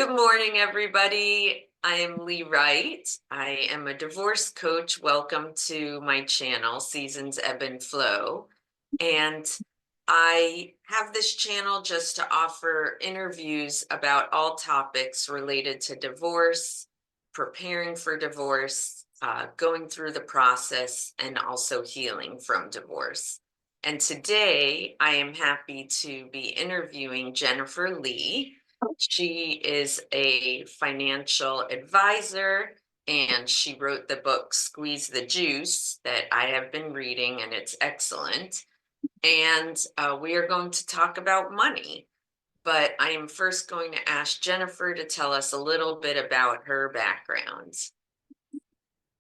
Good morning, everybody. I am Lee Wright. I am a divorce coach. Welcome to my channel, Seasons Ebb and Flow. And I have this channel just to offer interviews about all topics related to divorce, preparing for divorce, going through the process, and also healing from divorce. And today I am happy to be interviewing Jennifer Lee. She is a financial advisor and she wrote the book Squeeze the Juice that I have been reading, and it's excellent. And we are going to talk about money. But I am first going to ask Jennifer to tell us a little bit about her background.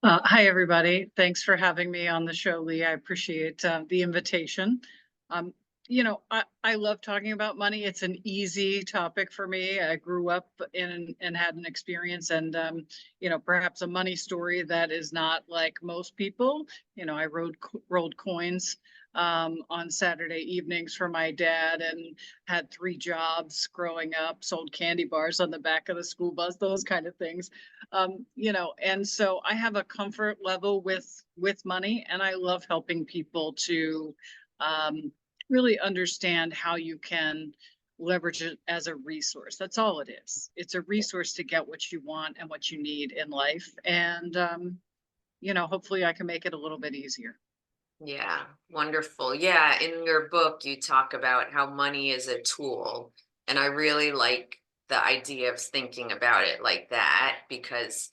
Hi, everybody. Thanks for having me on the show, Lee. I appreciate the invitation. I love talking about money. It's an easy topic for me. I grew up in and had an experience and, perhaps a money story that is not like most people. I rolled coins on Saturday evenings for my dad and had 3 jobs growing up, sold candy bars on the back of the school bus, those kind of things. And so I have a comfort level with money, and I love helping people to really understand how you can leverage it as a resource. That's all it is. It's a resource to get what you want and what you need in life. And, hopefully I can make it a little bit easier. Yeah, wonderful. Yeah, in your book, you talk about how money is a tool. And I really like the idea of thinking about it like that, because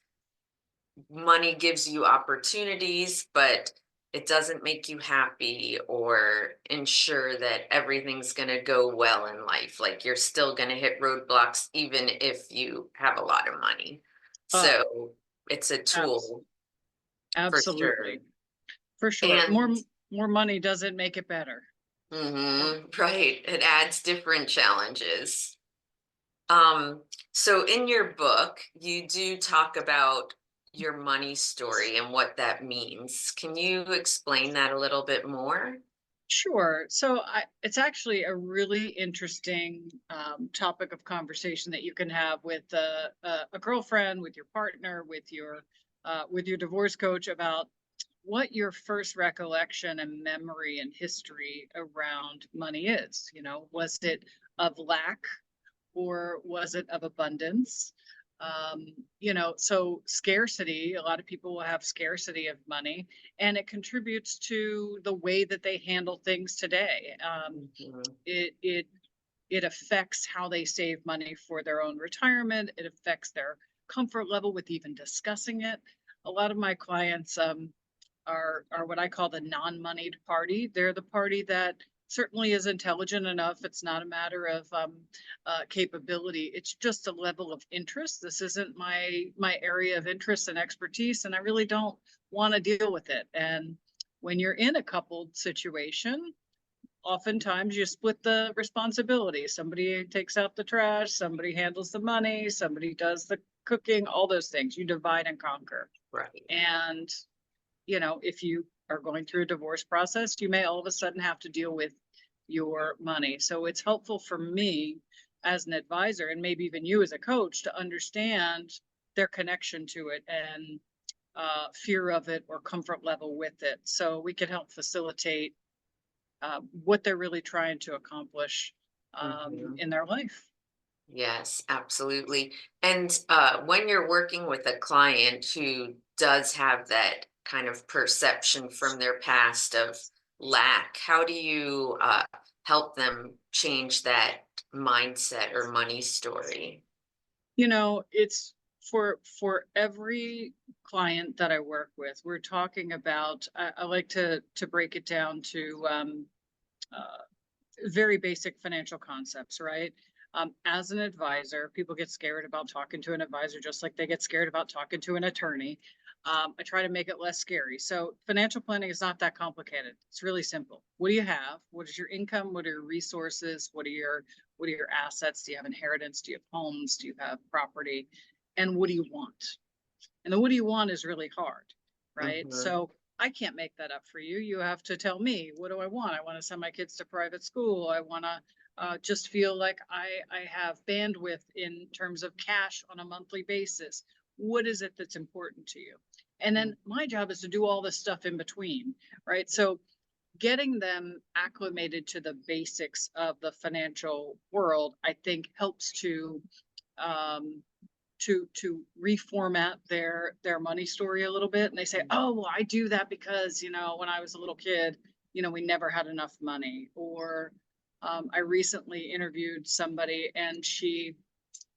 money gives you opportunities, but it doesn't make you happy or ensure that everything's going to go well in life. Like you're still going to hit roadblocks even if you have a lot of money. Uh, So it's a abs- tool for sure. Absolutely. For sure. And More money doesn't make it better. right, it adds different challenges. Um, so in your book, you do talk about your money story and what that means. Can you explain that a little bit more? Sure. It's actually a really interesting topic of conversation that you can have with a girlfriend, with your partner, with your divorce coach about what your first recollection and memory and history around money is. Was it of lack or was it of abundance? So scarcity, a lot of people will have scarcity of money, and it contributes to the way that they handle things today. Mhm. It affects how they save money for their own retirement. It affects their comfort level with even discussing it. A lot of my clients are what I call the non-moneyed party. They're the party that certainly is intelligent enough. It's not a matter of capability. It's just a level of interest. This isn't my area of interest and expertise, and I really don't want to deal with it. And when you're in a coupled situation, oftentimes you split the responsibility. Somebody takes out the trash, somebody handles the money, somebody does the cooking, all those things. You divide and conquer. Right. And if you are going through a divorce process, you may all of a sudden have to deal with your money. So it's helpful for me as an advisor, and maybe even you as a coach, to understand their connection to it and fear of it or comfort level with it. So we can help facilitate what they're really trying to accomplish Mhm. in their life. Yes, absolutely. And when you're working with a client who does have that kind of perception from their past of lack, how do you help them change that mindset or money story? It's for every client that I work with, we're talking about, I like to break it down to uh, very basic financial concepts, right? As an advisor, people get scared about talking to an advisor just like they get scared about talking to an attorney. I try to make it less scary. So financial planning is not that complicated. It's really simple. What do you have? What is your income? What are your resources? What are your assets? Do you have inheritance? Do you have homes? Do you have property? And what do you want? And the what do you want is really hard, right? Hmm. So I can't make that up for you. You have to tell me, what do I want? I want to send my kids to private school. I want to just feel like I have bandwidth in terms of cash on a monthly basis. What is it that's important to you? And then my job is to do all this stuff in between, right? So getting them acclimated to the basics of the financial world, I think helps um, to reformat their money story a little bit. And they say, oh, well, I do that because, when I was a little kid, we never had enough money. Or I recently interviewed somebody, and she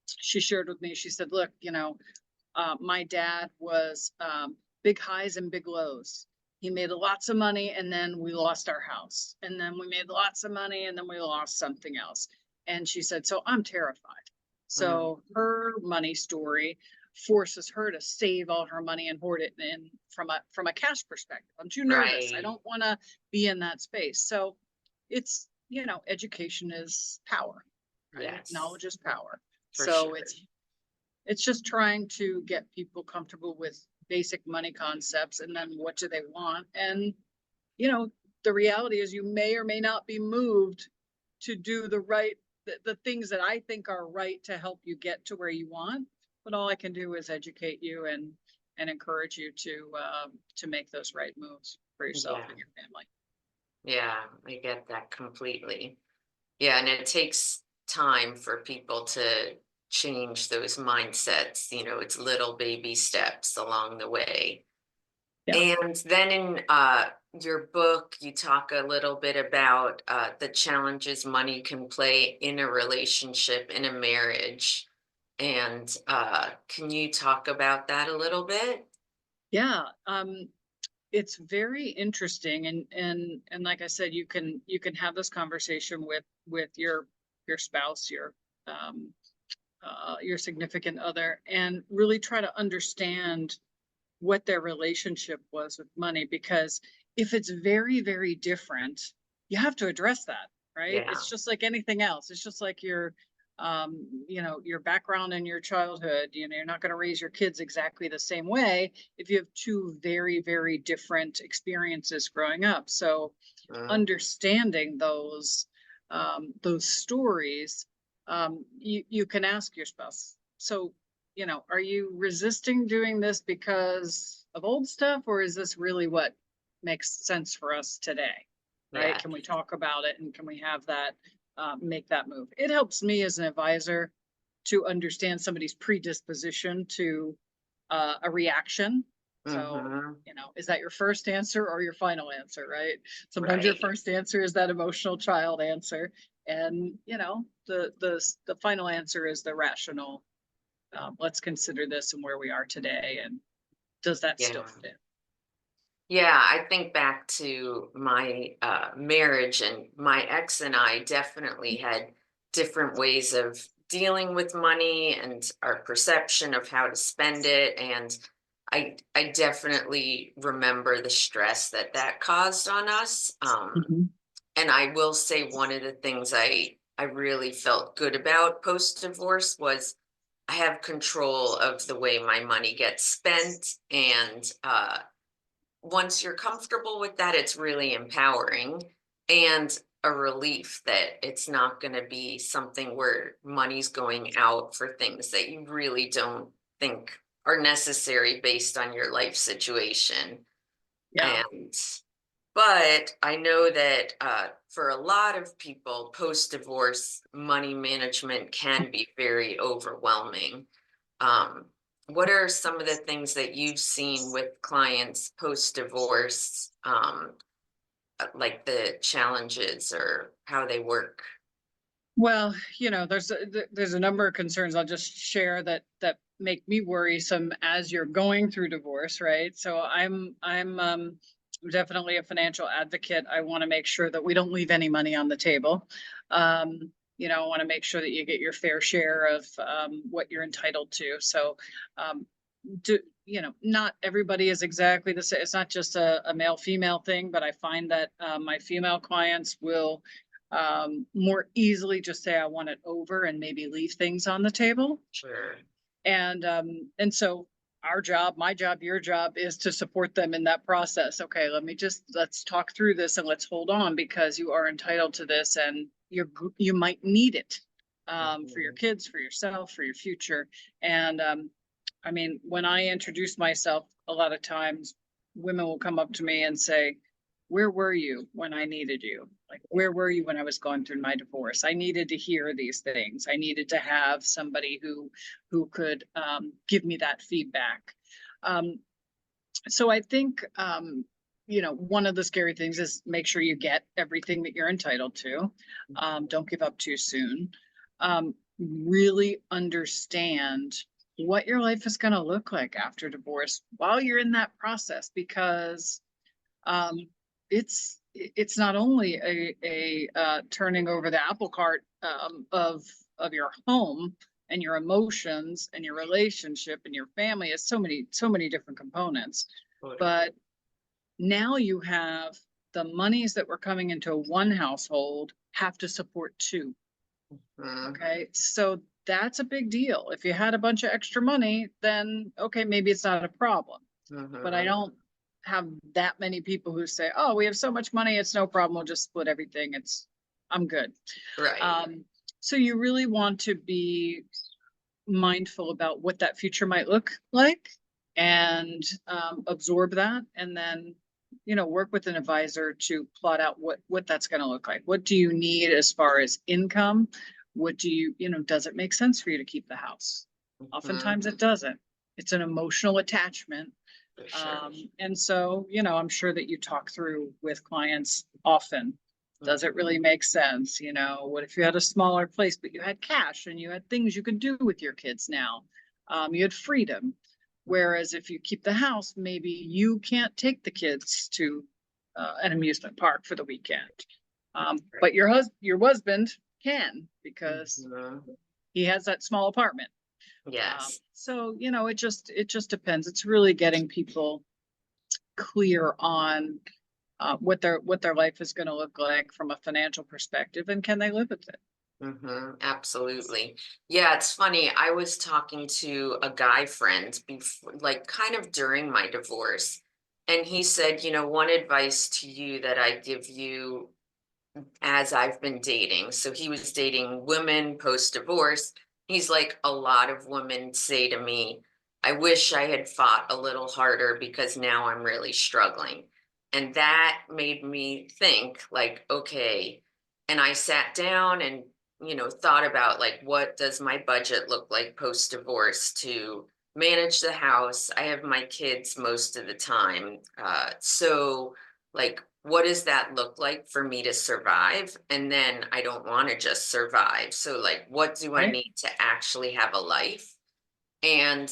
shared with me, she said, look, my dad was big highs and big lows. He made lots of money, and then we lost our house. And then we made lots of money, and then we lost something else. And she said, so I'm terrified. Mm, So her money story forces her to save all her money and hoard it in from a cash perspective. I'm too nervous. I right. don't want to be in that space. So it's, education is power, right? Yes, Knowledge is power. for So sure. it's just trying to get people comfortable with basic money concepts, and then what do they want. And you know the reality is, you may or may not be moved to do the things that I think are right to help you get to where you want, but all I can do is educate you and encourage you to make those right moves for yourself Yeah, and your family. yeah, I get that completely. Yeah, and it takes time for people to change those mindsets. It's little baby steps along the way. Yeah. And then in your book, you talk a little bit about the challenges money can play in a relationship, in a marriage. And can you talk about that a little bit? Yeah. It's very interesting, and like I said, you can have this conversation with your spouse, your significant other, and really try to understand what their relationship was with money. Because if it's very, very different, you have to address that, right? Yeah. It's just like anything else. It's just like your background in your childhood. You're not going to raise your kids exactly the same way if you have two very, very different experiences growing up. So Mm, understanding those stories, you can ask your spouse, so are you resisting doing this because of old stuff, or is this really what makes sense for us today? Right? yeah. Can we talk about it, and can we have that make that move? It helps me as an advisor to understand somebody's predisposition to a reaction. So, Mm-hmm. is that your first answer or your final answer, right? Sometimes your Right. first answer is that emotional child answer, and the final answer is the rational. Let's consider this and where we are today, and does that still Yeah. fit? Yeah, I think back to my marriage, and my ex and I definitely had different ways of dealing with money and our perception of how to spend it. And I definitely remember the stress that caused on us. Mhm. And I will say one of the things I really felt good about post divorce was I have control of the way my money gets spent. And once you're comfortable with that, it's really empowering and a relief that it's not going to be something where money's going out for things that you really don't think are necessary based on your life situation. Yeah. And but I know that for a lot of people, post divorce, money management can be very overwhelming. Um, what are some of the things that you've seen with clients post divorce, like the challenges or how they work? Well, there's a number of concerns I'll just share that make me worrisome as you're going through divorce, right? So I'm definitely a financial advocate. I want to make sure that we don't leave any money on the table. I want to make sure that you get your fair share of what you're entitled to. So um, not everybody is exactly the same. It's not just a male female thing, but I find that my female clients will more easily just say, I want it over, and maybe leave things on the table. Sure. And so my job, your job is to support them in that process. Okay, let's talk through this, and let's hold on, because you are entitled to this. And you might need it for your Mhm. kids, for yourself, for your future. And I mean, when I introduce myself, a lot of times women will come up to me and say, where were you when I needed you? Like, where were you when I was going through my divorce? I needed to hear these things. I needed to have somebody who could give me that feedback. Um, so I think one of the scary things is make sure you get everything that you're entitled to. Don't give up too soon. Really understand what your life is going to look like after divorce while you're in that process, because um, it's not only a turning over the apple cart of your home and your emotions and your relationship and your family. It's so many different components. Totally. But now you have the monies that were coming into one household have to support two. Mhm. Okay, so that's a big deal. If you had a bunch of extra money, then okay, maybe it's not a problem. But I Mhm. don't have that many people who say, "Oh, we have so much money, it's no problem. We'll just split everything. I'm good." Right. So you really want to be mindful about what that future might look like, and absorb that, and then work with an advisor to plot out what that's going to look like. What do you need as far as income? What do does it make sense for you to keep the house? Oftentimes Mhm. it doesn't. It's an emotional attachment. For sure. And so, I'm sure that you talk through with clients often. Does it Mhm. really make sense? What if you had a smaller place, but you had cash and you had things you could do with your kids now? You had freedom. Whereas if you keep the house, maybe you can't take the kids to an amusement park for the weekend. Right. But your husband can, because Mhm. he has that small apartment. Yes. So it just depends. It's really getting people clear on what their life is going to look like from a financial perspective, and can they live with it. Absolutely. Yeah, it's funny. I was talking to a guy friend before, like kind of during my divorce, and he said, one advice to you that I give you as I've been dating. So he was dating women post divorce. He's like, a lot of women say to me, I wish I had fought a little harder because now I'm really struggling. And that made me think, like, okay. And I sat down and, thought about like, what does my budget look like post divorce to manage the house? I have my kids most of the time. So, like, what does that look like for me to survive? And then I don't want to just survive. So, like, what do I Right. need to actually have a life? And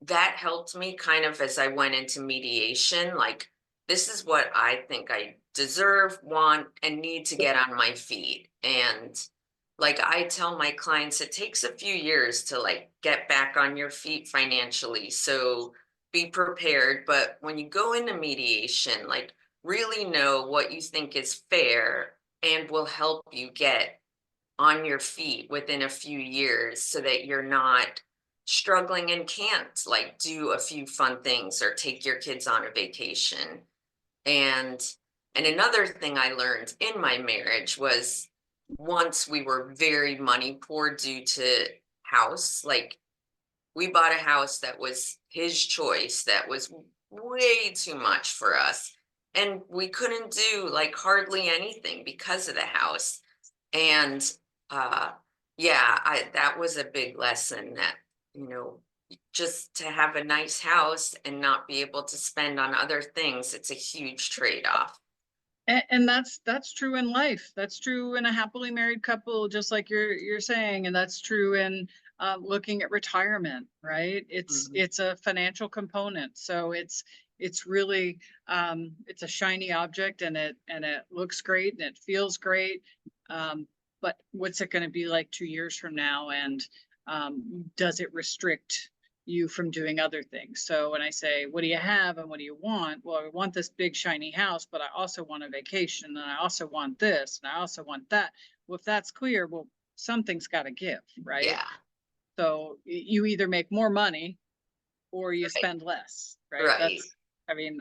that helped me kind of as I went into mediation. Like, this is what I think I deserve, want, and need to get on my feet. And like I tell my clients, it takes a few years to like get back on your feet financially. So be prepared. But when you go into mediation, like really know what you think is fair and will help you get on your feet within a few years so that you're not struggling and can't like do a few fun things or take your kids on a vacation. And another thing I learned in my marriage was once we were very money poor due to house, like we bought a house that was his choice that was way too much for us, and we couldn't do like hardly anything because of the house. And uh yeah, I that was a big lesson that, you know, just to have a nice house and not be able to spend on other things, it's a huge trade-off. And that's true in life. That's true in a happily married couple, just like you're saying, and that's true in looking at retirement. Right? It's Mhm. it's a financial component, so it's really it's a shiny object, and it looks great and it feels great. Um, but what's it going to be like 2 years from now? And does it restrict you from doing other things? So when I say, what do you have and what do you want? Well, I want this big shiny house, but I also want a vacation, and I also want this, and I also want that. Well, if that's clear, well, something's got to give, right? Yeah, So you either make more money or you right, spend less, right? right. I mean,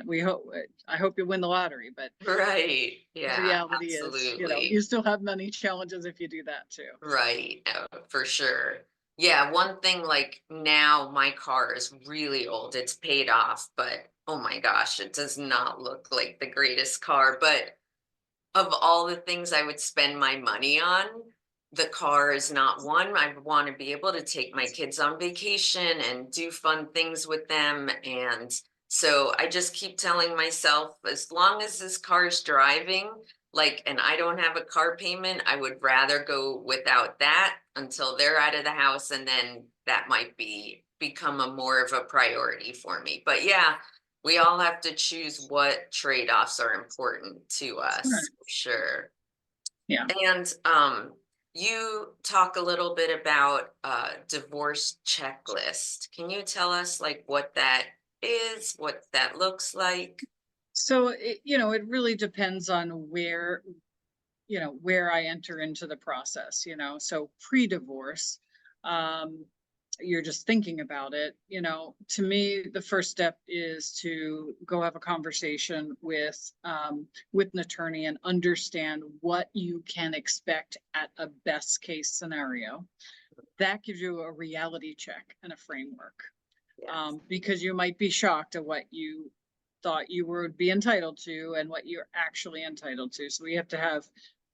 I hope you win the lottery, but Right. the Yeah, reality is, you absolutely. still have money challenges if you do that too. Right. For sure. Yeah, one thing like now my car is really old. It's paid off, but oh my gosh, it does not look like the greatest car. But of all the things I would spend my money on, the car is not one. I want to be able to take my kids on vacation and do fun things with them. And so I just keep telling myself, as long as this car is driving, like, and I don't have a car payment, I would rather go without that until they're out of the house. And then that might become a more of a priority for me. But yeah, we all have to choose what trade-offs are important to Sure. us, for sure. Yeah. And you talk a little bit about divorce checklist. Can you tell us like what that is, what that looks like? So it really depends on where I enter into the process, so pre-divorce, um, you're just thinking about it, to me, the first step is to go have a conversation with an attorney and understand what you can expect at a best case scenario. That gives you a reality check and a framework, Yes. because you might be shocked at what you thought you would be entitled to and what you're actually entitled to. So we have to have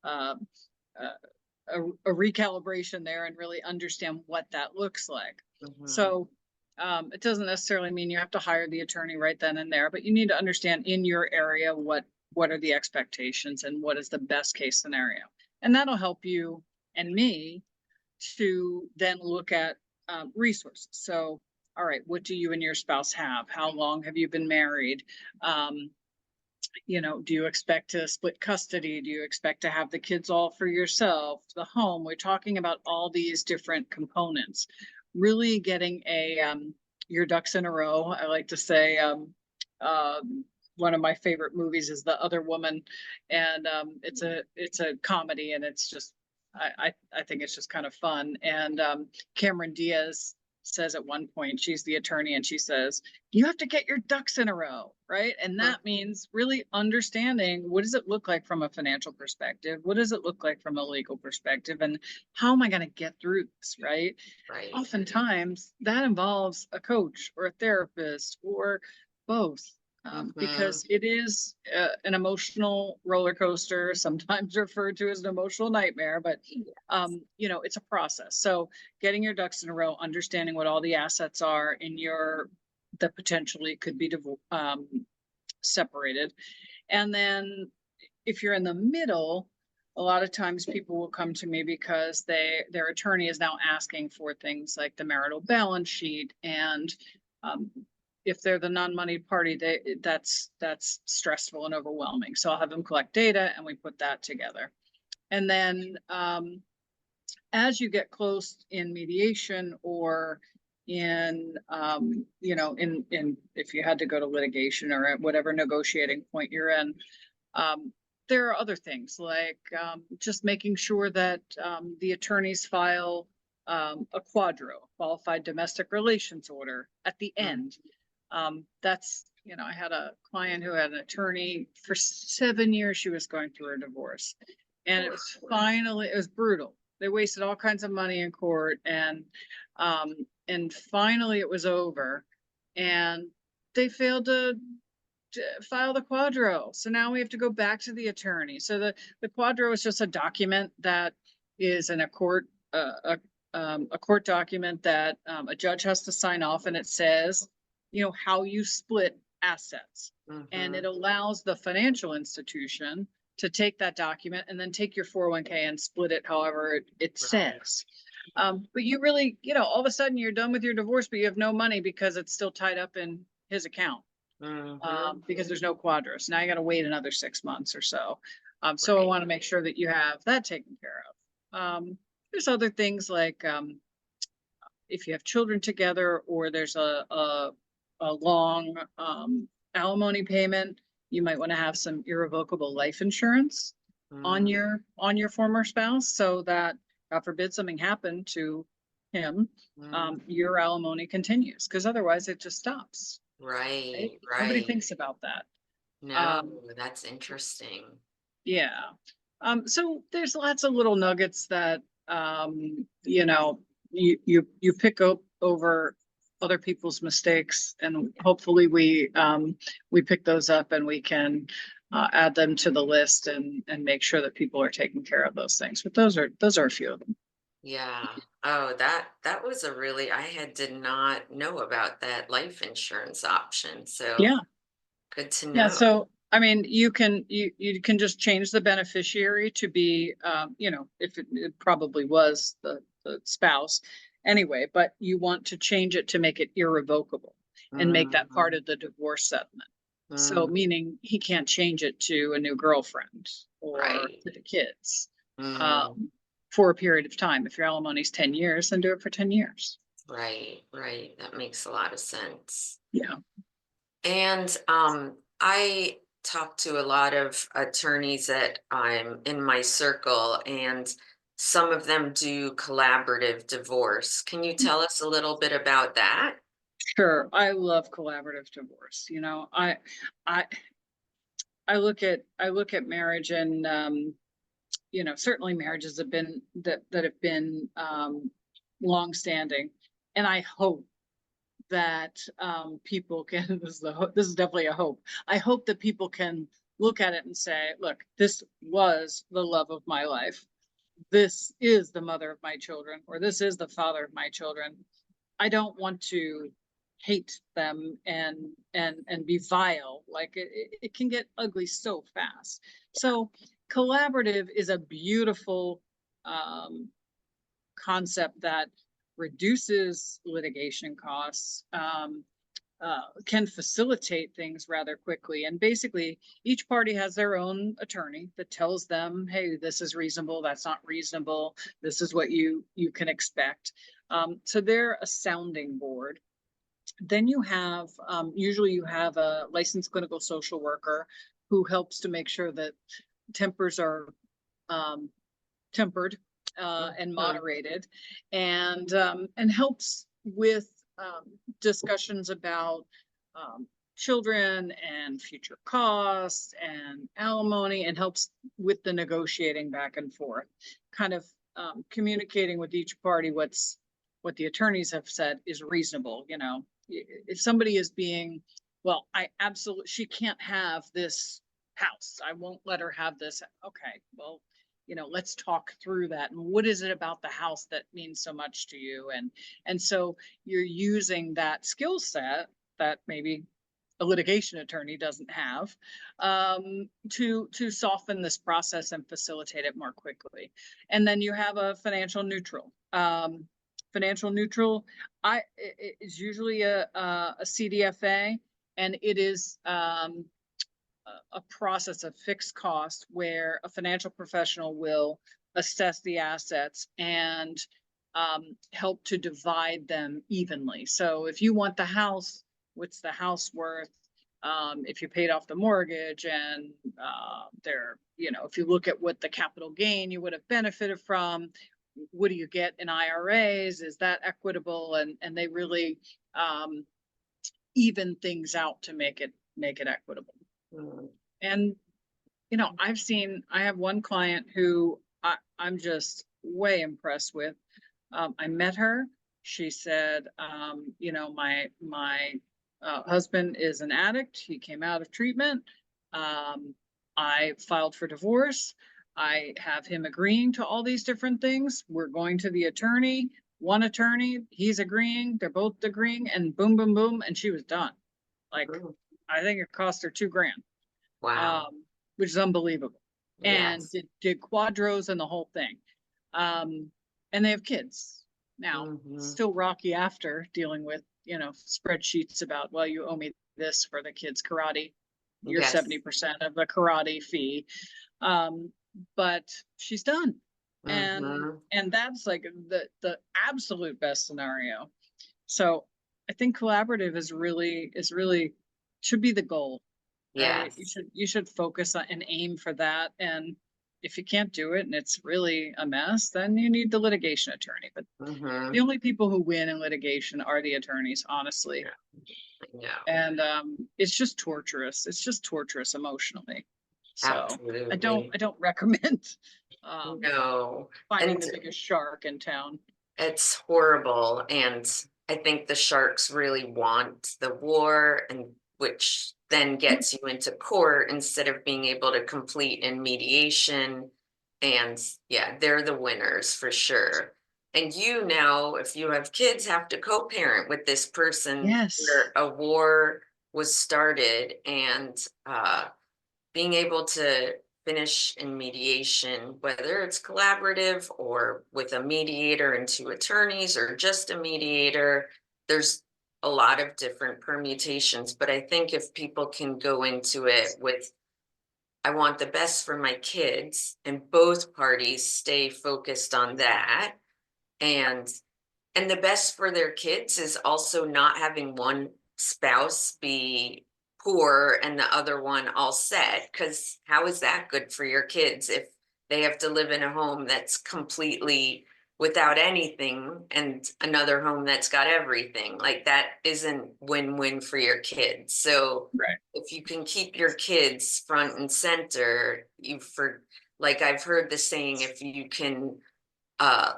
um, a recalibration there and really understand what that looks like. Hmm. So it doesn't necessarily mean you have to hire the attorney right then and there, but you need to understand in your area what are the expectations and what is the best case scenario, and that'll help you and me to then look at resources. So, all right, what do you and your spouse have? How long have you been married? Um, do you expect to split custody? Do you expect to have the kids all for yourself? The home? We're talking about all these different components. Really getting your ducks in a row. I like to say, one of my favorite movies is The Other Woman, and it's a comedy, and it's just I think it's just kind of fun. And Cameron Diaz says at one point, she's the attorney, and she says, you have to get your ducks in a row, right? And that means really understanding, what does it look like from a financial perspective? What does it look like from a legal perspective? And how am I going to get through this, right? Right. Oftentimes that involves a coach or a therapist or both, Hmm. because it is an emotional roller coaster, sometimes referred to as an emotional nightmare, but it's a process. So getting your ducks in a row, understanding what all the assets are in your that potentially could be separated, and then if you're in the middle, a lot of times people will come to me because their attorney is now asking for things like the marital balance sheet, and um, if they're the non-money party, that's stressful and overwhelming. So I'll have them collect data and we put that together. And then as you get close in mediation or in if you had to go to litigation or at whatever negotiating point you're in, um, there are other things like just making sure that the attorneys file a qualified domestic relations order at the end. I had a client who had an attorney for 7 years. She was going through a divorce, and it was brutal. They wasted all kinds of money in court, and finally it was over, and they failed to file the quadro. So now we have to go back to the attorney. So the quadro is just a document that is in a court, a court document that a judge has to sign off, and it says, how you split assets. And it Hmm. allows the financial institution to take that document and then take your 401k and split it however it Right. says. But you really, all of a sudden you're done with your divorce, but you have no money because it's still tied up in his account, Hmm. because there's no quadros. Now you got to wait another 6 months or so. So I Right. want to make sure that you have that taken care of. There's other things like if you have children together, or there's a long alimony payment, you might want to have some irrevocable life insurance on Mm. your former spouse, so that God forbid something happened to him, Mm. your alimony continues, because otherwise it just stops. Right, Nobody right. thinks about that. No, Um, that's interesting. yeah. So there's lots of little nuggets that, you pick up over other people's mistakes, and hopefully we pick those up and we can add them to the list and make sure that people are taking care of those things. But those are a few of them. Yeah. Oh, that was a really, did not know about that life insurance option. So Yeah. good to Yeah, know. so I mean, you can just change the beneficiary to be, if it probably was the spouse anyway, but you want to change it to make it irrevocable and make that part Mhm, of the divorce settlement. So mm, meaning he can't change it to a new girlfriend or right. to the kids Mm, um, for a period of time. If your alimony's 10 years, then do it for 10 years. right, right. That makes a lot of sense. Yeah. And I talk to a lot of attorneys that I'm in my circle, and some of them do collaborative divorce. Can you tell us a little bit about that? Sure. I love collaborative divorce. I I look at marriage, and certainly marriages that have been long-standing, and I hope that people can this is definitely a hope. I hope that people can look at it and say, look, this was the love of my life. This is the mother of my children, or this is the father of my children. I don't want to hate them and be vile. Like it can get ugly so fast. So collaborative is a beautiful um, concept that reduces litigation costs, can facilitate things rather quickly. And basically, each party has their own attorney that tells them, "Hey, this is reasonable. That's not reasonable. This is what you can expect." So they're a sounding board. Then usually you have a licensed clinical social worker who helps to make sure that tempers are um, tempered and Mhm, moderated, and helps with discussions about um, children and future costs and alimony, and helps with the negotiating back and forth, kind of communicating with each party what the attorneys have said is reasonable. If somebody is being, well, I absolutely, she can't have this house. I won't let her have this. Okay, well, let's talk through that. And what is it about the house that means so much to you? And so you're using that skill set that maybe a litigation attorney doesn't have, to soften this process and facilitate it more quickly. And then you have a financial neutral. Financial neutral, is usually a CDFA, and it is a process of fixed cost where a financial professional will assess the assets and help to divide them evenly. So if you want the house, what's the house worth? If you paid off the mortgage, and if you look at what the capital gain you would have benefited from, what do you get in IRAs? Is that equitable? And they really um, even things out to make it equitable. mm, And I have one client who I'm just way impressed with. I met her. She said, my husband is an addict. He came out of treatment. Um, I filed for divorce. I have him agreeing to all these different things. We're going to the attorney. One attorney, he's agreeing. They're both agreeing, and boom, boom, boom, and she was done. Like, mm. I think it cost her 2 grand, Wow. which is unbelievable. And Yes. did quadros and the whole thing. Um, and they have kids now. Hmm. Still rocky after dealing with spreadsheets about, well, you owe me this for the kids' karate. You're Yes. 70% of the karate fee. Um, but she's done, and Hmm. and that's like the absolute best scenario. So I think collaborative is really should be the goal. You Yes. should focus on and aim for that. And if you can't do it and it's really a mess, then you need the litigation attorney. But the Hmm. only people who win in litigation are the attorneys, honestly. Yeah, And it's just torturous. It's just torturous emotionally. So absolutely. I don't recommend um No. finding And the biggest shark in town. it's horrible. And I think the sharks really want the war, and which then gets you into court instead of being able to complete in mediation. And yeah, they're the winners for sure. And you now, if you have kids, have to co-parent with this person Yes. where a war was started, and being able to finish in mediation, whether it's collaborative or with a mediator and two attorneys or just a mediator, there's a lot of different permutations. But I think if people can go into it with, I want the best for my kids, and both parties stay focused on that, and the best for their kids is also not having one spouse be poor and the other one all set. Because how is that good for your kids if they have to live in a home that's completely without anything and another home that's got everything? Like, that isn't win-win for your kids. So Right. if you can keep your kids front and center, like I've heard the saying, if you can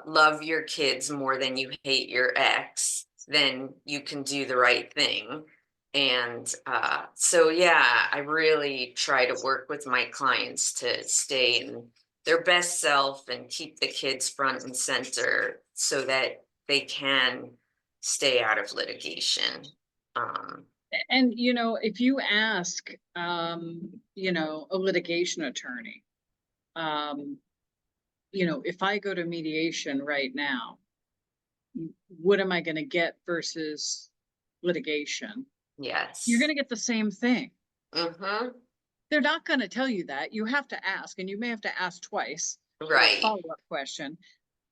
love your kids more than you hate your ex, then you can do the right thing. And so, yeah, I really try to work with my clients to stay in their best self and keep the kids front and center so that they can stay out of litigation. Um, And if you ask a litigation attorney, um, if I go to mediation right now, what am I going to get versus litigation? You're going yes. to get the same thing. Mm-hmm. They're not going to tell you that. You have to ask, and you may have to ask twice for a Right. follow-up question.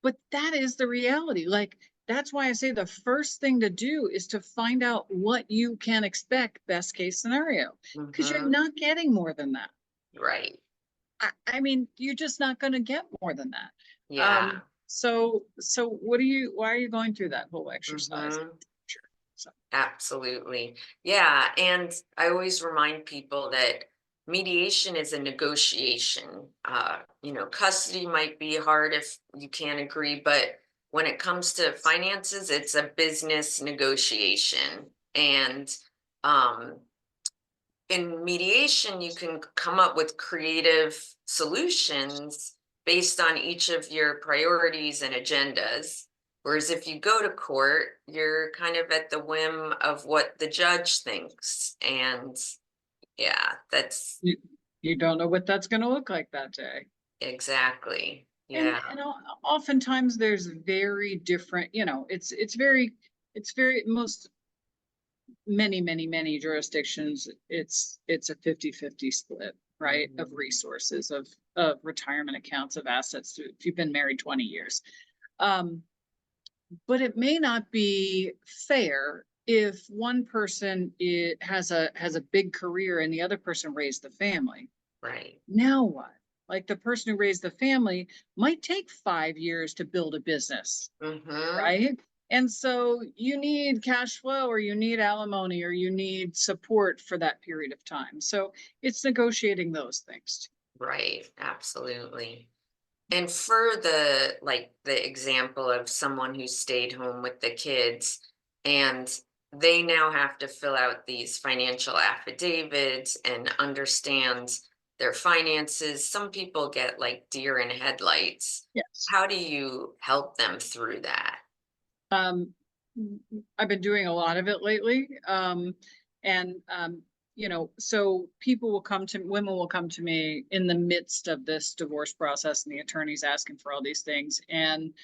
But that is the reality. Like, that's why I say the first thing to do is to find out what you can expect, best case scenario, because you're Mm-hmm. not getting more than that. Right. I mean, you're just not going to get more than that. Yeah. So why are you going through that whole exercise? Mm-hmm. Sure. So, Absolutely. Yeah. And I always remind people that mediation is a negotiation. Custody might be hard if you can't agree, but when it comes to finances, it's a business negotiation. And um, in mediation, you can come up with creative solutions based on each of your priorities and agendas. Whereas if you go to court, you're kind of at the whim of what the judge thinks. And yeah, that's you, you don't know what that's going to look like that day. exactly. And Yeah. oftentimes there's very different, it's very most many jurisdictions, it's a 50-50 split, right, of Mhm. resources, of retirement accounts, of assets, if you've been married 20 years. um but it may not be fair if one person has a big career and the other person raised the family. Right. Now what? Like, the person who raised the family might take 5 years to build a business, Mm-hmm. right? And so you need cash flow, or you need alimony, or you need support for that period of time. So it's negotiating those things. Right. Absolutely. And for the example of someone who stayed home with the kids, and they now have to fill out these financial affidavits and understand their finances. Some people get like deer in headlights. Yes. How do you help them through that? Um, I've been doing a lot of it lately. And so women will come to me in the midst of this divorce process, and the attorney's asking for all these things, and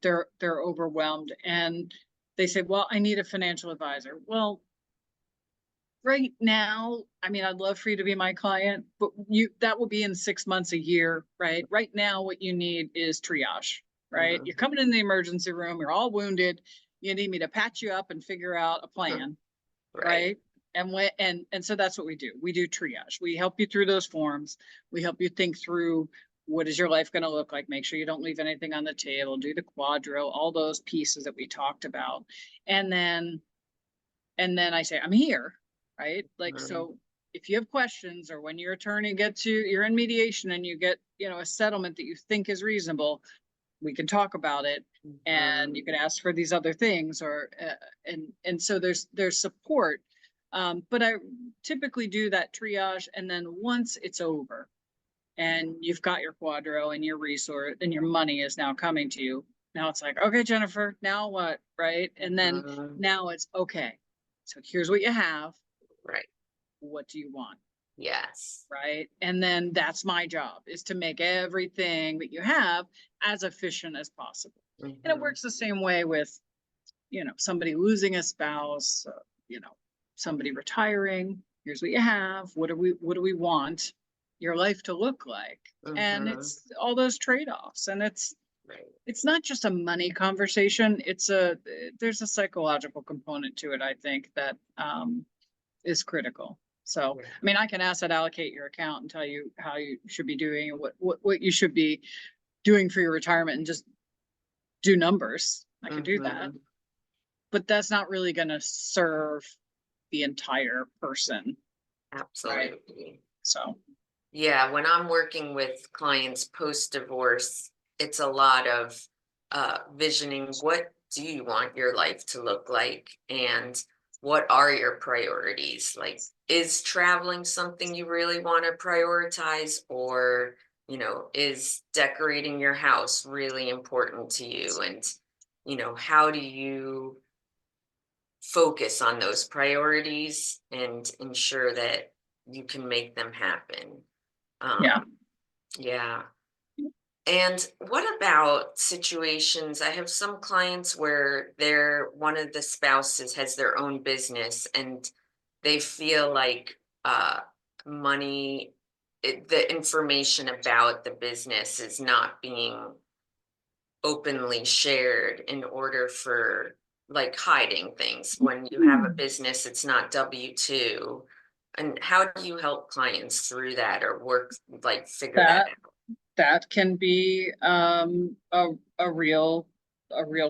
they're overwhelmed, and they say, well, I need a financial advisor. Well, right now, I mean, I'd love for you to be my client, but that will be in 6 months, a year, right? Right now, what you need is triage, right? Mhm. You're coming in the emergency room, you're all wounded. You need me to patch you up and figure out a plan, Right. right? And so that's what we do. We do triage. We help you through those forms. We help you think through, what is your life going to look like? Make sure you don't leave anything on the table. Do the quadro, all those pieces that we talked about. And then And then I say, I'm here, right? Like, Mhm. so if you have questions, or when your attorney gets you, you're in mediation and you get, a settlement that you think is reasonable, we can talk about it, and you Mhm. can ask for these other things, or and so there's support. But I typically do that triage, and then once it's over and you've got your quadro and your resource and your money is now coming to you, now it's like, okay, Jennifer, now what, right? And then Mhm. now it's okay, so here's what you have, Right. what do you want? Yes. Right. And then that's my job, is to make everything that you have as efficient as possible. And it Mhm. works the same way with, somebody losing a spouse, somebody retiring. Here's what you have. What do we want your life to look like? And Mhm. it's all those trade-offs. And Right. it's not just a money conversation. There's a psychological component to it, I think, that is critical. So, Yeah. I mean, I can asset allocate your account and tell you how you should be doing, and what you should be doing for your retirement, and just do numbers. I can do that, Mhm. but that's not really going to serve the entire person, right? Absolutely. So, Yeah, when I'm working with clients post-divorce, it's a lot of visioning, what do you want your life to look like? And what are your priorities? Like, is traveling something you really want to prioritize? Or, is decorating your house really important to you? And, how do you focus on those priorities and ensure that you can make them happen? yeah, Um, yeah. And what about situations? I have some clients where one of the spouses has their own business and they feel like money, the information about the business is not being openly shared, in order for, like, hiding things. When you have a business, it's not W-2. And how do you help clients through that, or figure that that out? that can be a real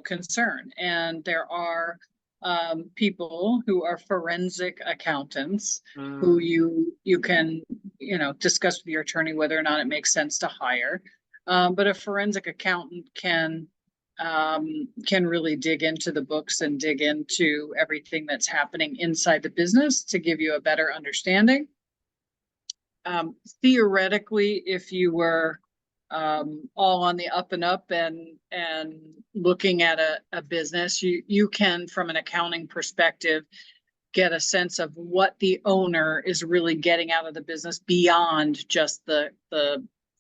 concern. And there are people who are forensic accountants, who Mm, you can discuss with your attorney whether or not it makes sense to hire. But a forensic accountant can really dig into the books and dig into everything that's happening inside the business to give you a better understanding. Theoretically, if you were all on the up and up, and looking at a business, you can, from an accounting perspective, get a sense of what the owner is really getting out of the business beyond just the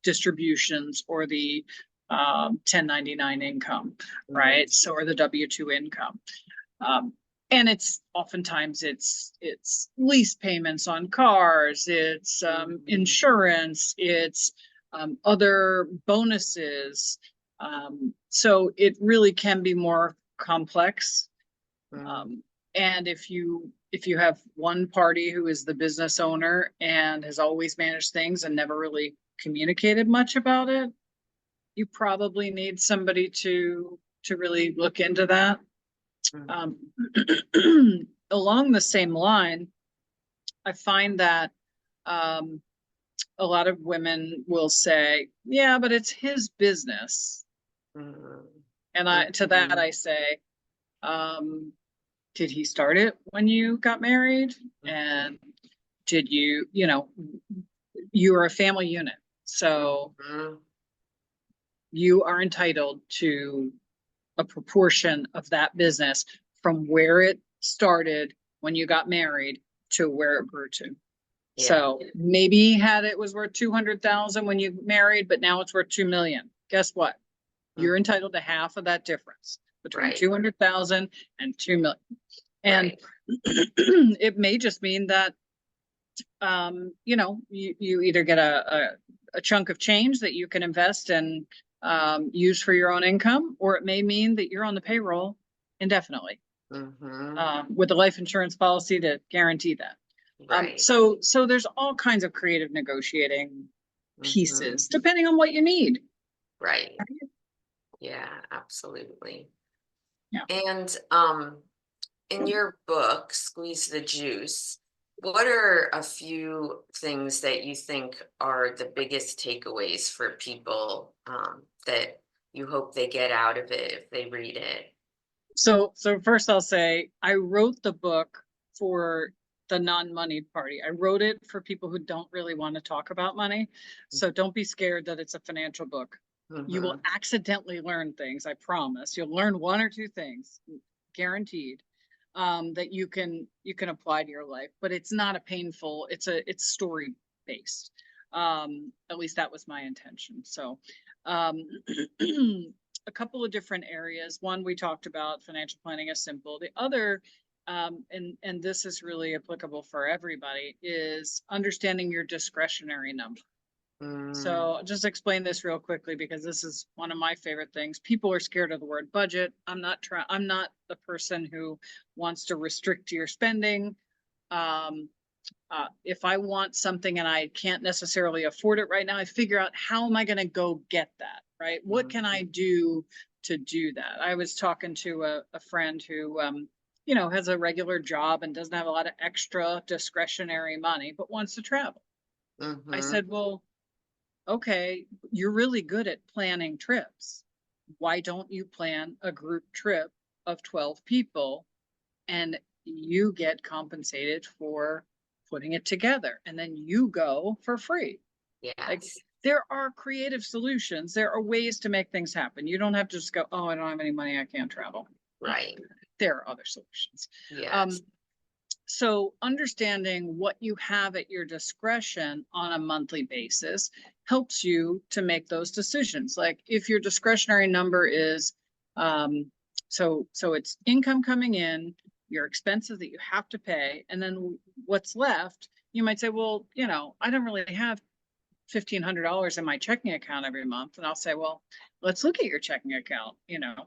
distributions, or the 1099 income, mm, right? So, or the W-2 income. Um, and oftentimes it's lease payments on cars, it's mhm, insurance, it's other bonuses. So it really can be more complex. mm, Um, and if you have one party who is the business owner and has always managed things and never really communicated much about it, you probably need somebody to really look into that. mm, Um, Along the same line, I find that um, a lot of women will say, "Yeah, but it's his business," mm, and to that mhm, I say, um, "Did he start it when you got married? mhm, And did you are a family unit, so mhm, you are entitled to a proportion of that business from where it started when you got married to where it grew to." yeah, So maybe had it was worth 200,000 when you married, but now it's worth 2 million. Guess what? You're mm, entitled to half of that difference between right, 200,000 and 2 million. And right, it may just mean that you either get a chunk of change that you can invest and use for your own income, or it may mean that you're on the payroll indefinitely, mhm, with a life insurance policy to guarantee that. right, So there's all kinds of creative negotiating mhm, pieces depending on what you need. right. Yeah, absolutely. Yeah. And in your book, Squeeze the Juice, what are a few things that you think are the biggest takeaways for people that you hope they get out of it if they read it? So first I'll say I wrote the book for the non-money party. I wrote it for people who don't really want to talk about money. So don't be scared that it's a financial book. You will Mm-hmm. accidentally learn things, I promise. You'll learn one or two things, guaranteed, that you can apply to your life. But it's not a painful, it's story based. At least that was my intention. So um a couple of different areas. One, we talked about financial planning is simple. The other, and this is really applicable for everybody, is understanding your discretionary number. Mm, So I'll just explain this real quickly because this is one of my favorite things. People are scared of the word budget. I'm not the person who wants to restrict your spending. Um, if I want something and I can't necessarily afford it right now, I figure out how am I going to go get that, right? What can I mhm, do to do that? I was talking to a friend who, has a regular job and doesn't have a lot of extra discretionary money, but wants to travel. I mhm, said, well, okay, you're really good at planning trips. Why don't you plan a group trip of 12 people and you get compensated for putting it together and then you go for free? Like, yes, there are creative solutions. There are ways to make things happen. You don't have to just go, oh, I don't have any money, I can't travel. right, There are other solutions. Um, yes. so understanding what you have at your discretion on a monthly basis helps you to make those decisions. Like if your discretionary number is, um, so it's income coming in, your expenses that you have to pay, and then what's left, you might say, well, I don't really have $1,500 in my checking account every month. And I'll say, well, let's look at your checking account.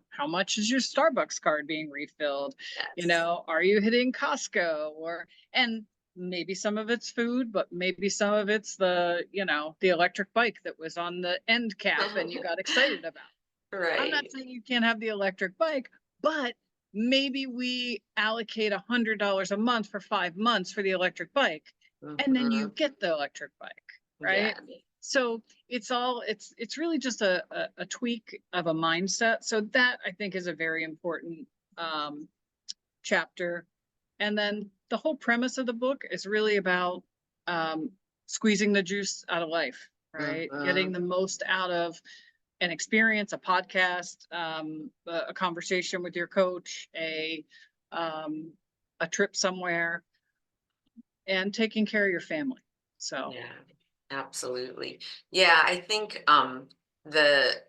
How much is your Starbucks card being refilled? Yes. Are you hitting Costco? And maybe some of it's food, but maybe some of it's the electric bike that was on the end cap and you got excited about. I'm not Right. saying you can't have the electric bike, but maybe we allocate $100 a month for 5 months for the electric bike, and then you Mhm. get the electric bike, right? Yeah. So it's really just a tweak of a mindset. So that I think is a very important um, chapter. And then the whole premise of the book is really about um, squeezing the juice out of life, right? Getting Mhm. the most out of an experience, a podcast, a conversation with your coach, um, a trip somewhere, and taking care of your family. So, Yeah, absolutely. Yeah, I think the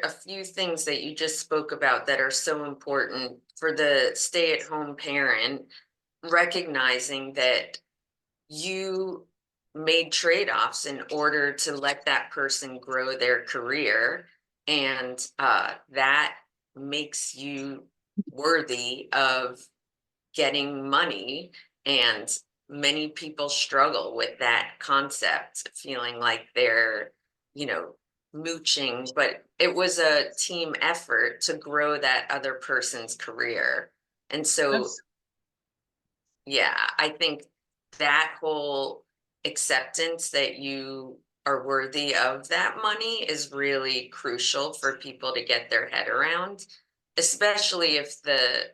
a few things that you just spoke about that are so important for the stay-at-home parent, recognizing that you made trade-offs in order to let that person grow their career, and that makes you worthy of getting money. And many people struggle with that concept, feeling like they're, you know, mooching, but it was a team effort to grow that other person's career. And so, that's yeah, I think that whole acceptance that you are worthy of that money is really crucial for people to get their head around, especially if the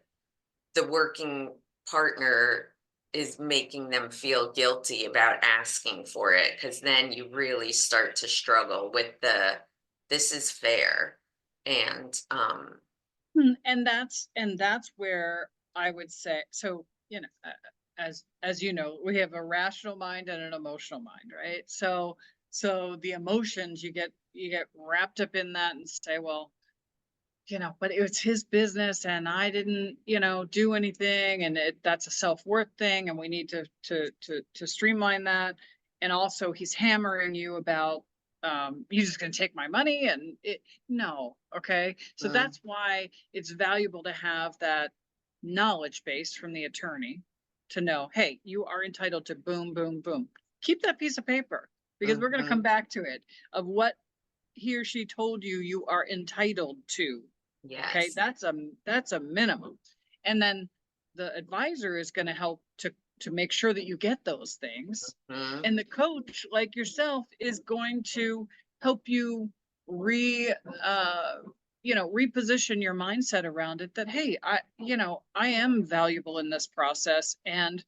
working partner is making them feel guilty about asking for it, because then you really start to struggle with the this is fair. And and that's where I would say, so, as you know, we have a rational mind and an emotional mind, right? So the emotions, you get wrapped up in that and say, well, but it was his business and I didn't, do anything, and that's a self-worth thing and we need to streamline that. And also he's hammering you about, you're just going to take my money, and no, okay. So mm, that's why it's valuable to have that knowledge base from the attorney to know, hey, you are entitled to boom, boom, boom. Keep that piece of paper because we're going to come mhm, back to it, of what he or she told you you are entitled to. Okay, yes, that's a minimum. And then the advisor is going to help to make sure that you get those things. Mhm. And the coach, like yourself, is going to help you uh, reposition your mindset around it that, hey, I am valuable in this process, and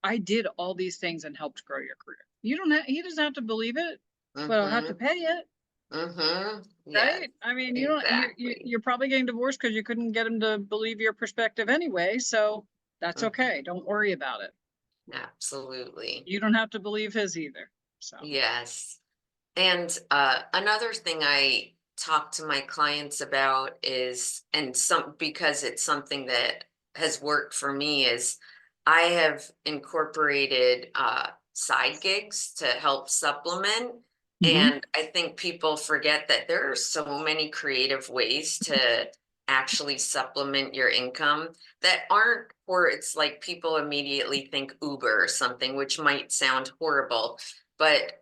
I did all these things and helped grow your career. He doesn't have to believe it, but I'll have to Mhm. pay it. Mhm. Yes, Right? I mean, you don't exactly. you're probably getting divorced because you couldn't get him to believe your perspective anyway, so that's Mm, okay. Don't worry about it. absolutely. You don't have to believe his either. So, Yes. And another thing I talk to my clients about is, and some because it's something that has worked for me, is I have incorporated side gigs to help supplement. mhm. And I think people forget that there are so many creative ways to actually supplement your income that aren't, or it's like people immediately think Uber or something, which might sound horrible. But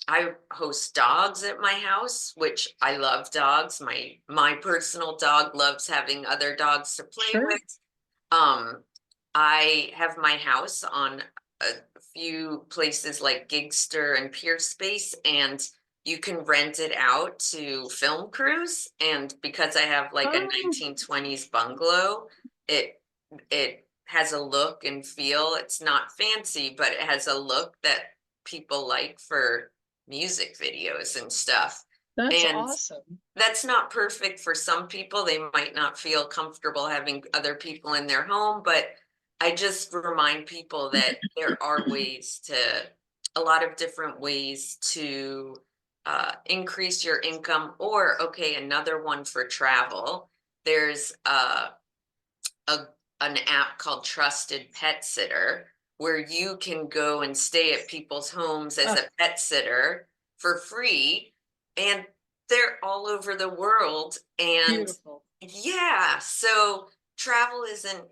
I host dogs at my house, which I love dogs. My personal dog loves having other dogs to play Sure. with. Um, I have my house on a few places like Gigster and Peer Space, and you can rent it out to film crews. And because I have like a Oh, 1920s bungalow, it it has a look and feel. It's not fancy, but it has a look that people like for music videos and stuff. that's And awesome. that's not perfect for some people. They might not feel comfortable having other people in their home, but I just remind people that there are a lot of different ways to increase your income. Or, okay, another one for travel. There's a an app called Trusted Pet Sitter, where you can go and stay at people's homes as Oh, a pet sitter for free, and they're all over the world. And beautiful. yeah, so travel isn't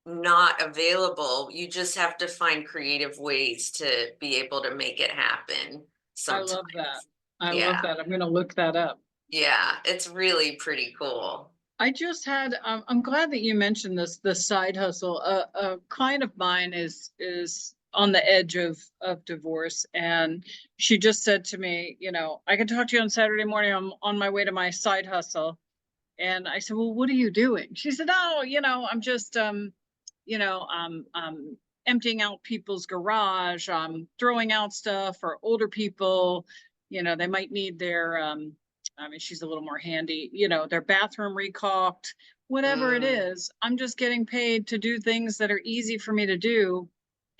not available. You just have to find creative ways to be able to make it happen I love that. sometimes. I love Yeah. that. I'm gonna look that up. Yeah, it's really pretty cool. I just had, I'm glad that you mentioned this, the side hustle. A client of mine is on the edge of divorce, and she just said to me, I can talk to you on Saturday morning. I'm on my way to my side hustle. And I said, well, what are you doing? She said, oh, I'm just emptying out people's garage, throwing out stuff for older people. They might need their I mean, she's a little more handy, their bathroom recaulked, whatever it Mm, is. I'm just getting paid to do things that are easy for me to do.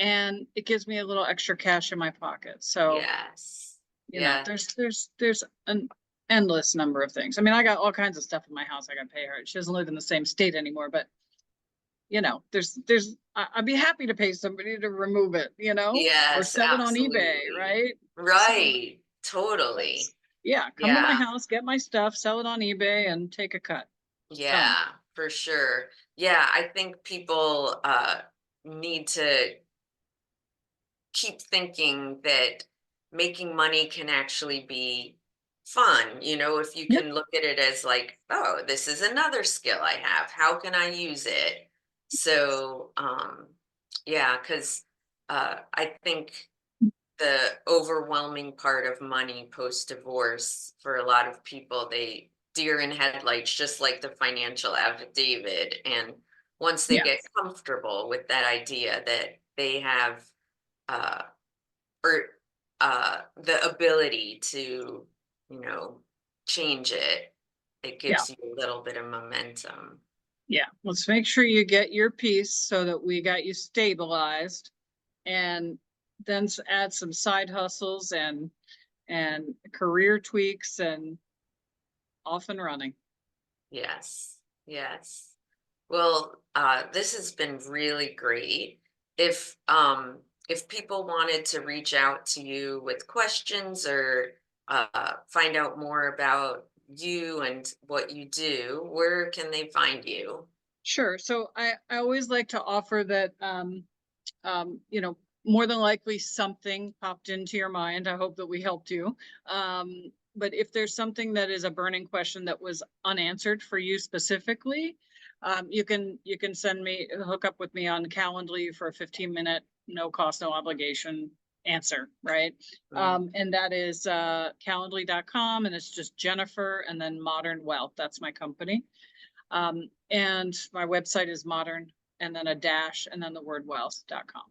And it gives me a little extra cash in my pocket. So, yes. Yeah. there's an endless number of things. I mean, I got all kinds of stuff in my house I got to pay her. She doesn't live in the same state anymore, but I'd be happy to pay somebody to remove it, or Yes, sell it on eBay, absolutely. right? So Right. that's, Totally. yeah, come to my Yeah. house, get my stuff, sell it on eBay, and take a cut. Done. Yeah, for sure. Yeah, I think people need to keep thinking that making money can actually be fun. If you Yep. can look at it as like, oh, this is another skill I have. How can I use it? So, yeah, because I think the overwhelming part of money post divorce for a lot of people, they deer in headlights, just like the financial affidavit. And once they Yeah. get comfortable with that idea that they have uh, or the ability to, you know, change it, it Yeah. gives you a little bit of momentum. Yeah. Let's make sure you get your piece so that we got you stabilized, and then add some side hustles and career tweaks, and off and running. Yes, yes. Well, this has been really great. If people wanted to reach out to you with questions or find out more about you and what you do, where can they find you? Sure. So I always like to offer that, more than likely something popped into your mind. I hope that we helped you. But if there's something that is a burning question that was unanswered for you specifically, You can hook up with me on Calendly for a 15-minute, no cost, no obligation answer, right? Mm, And that is calendly.com, and it's just Jennifer and then Modern Wealth. That's my company. And my website is modern and then a dash and then the word wealth.com.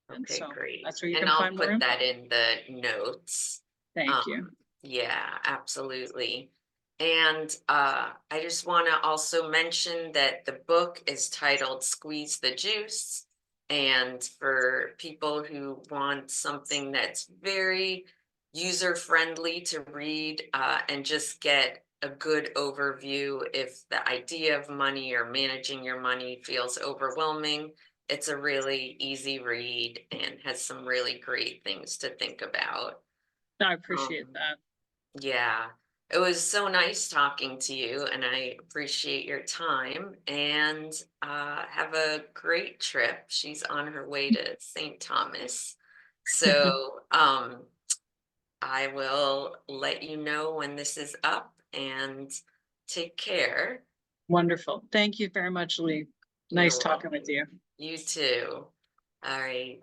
And okay, so great. that's where you And can I'll find more put info. that in the notes. Thank you. Yeah, absolutely. And I just want to also mention that the book is titled Squeeze the Juice. And for people who want something that's very user friendly to read and just get a good overview if the idea of money or managing your money feels overwhelming, it's a really easy read and has some really great things to think about. I appreciate Um, that. yeah, it was so nice talking to you, and I appreciate your time. And have a great trip. She's on her way to St. Thomas. So I will let you know when this is up and take care. Wonderful. Thank you very much, Lee. You're Nice talking with welcome. you. You too. All right.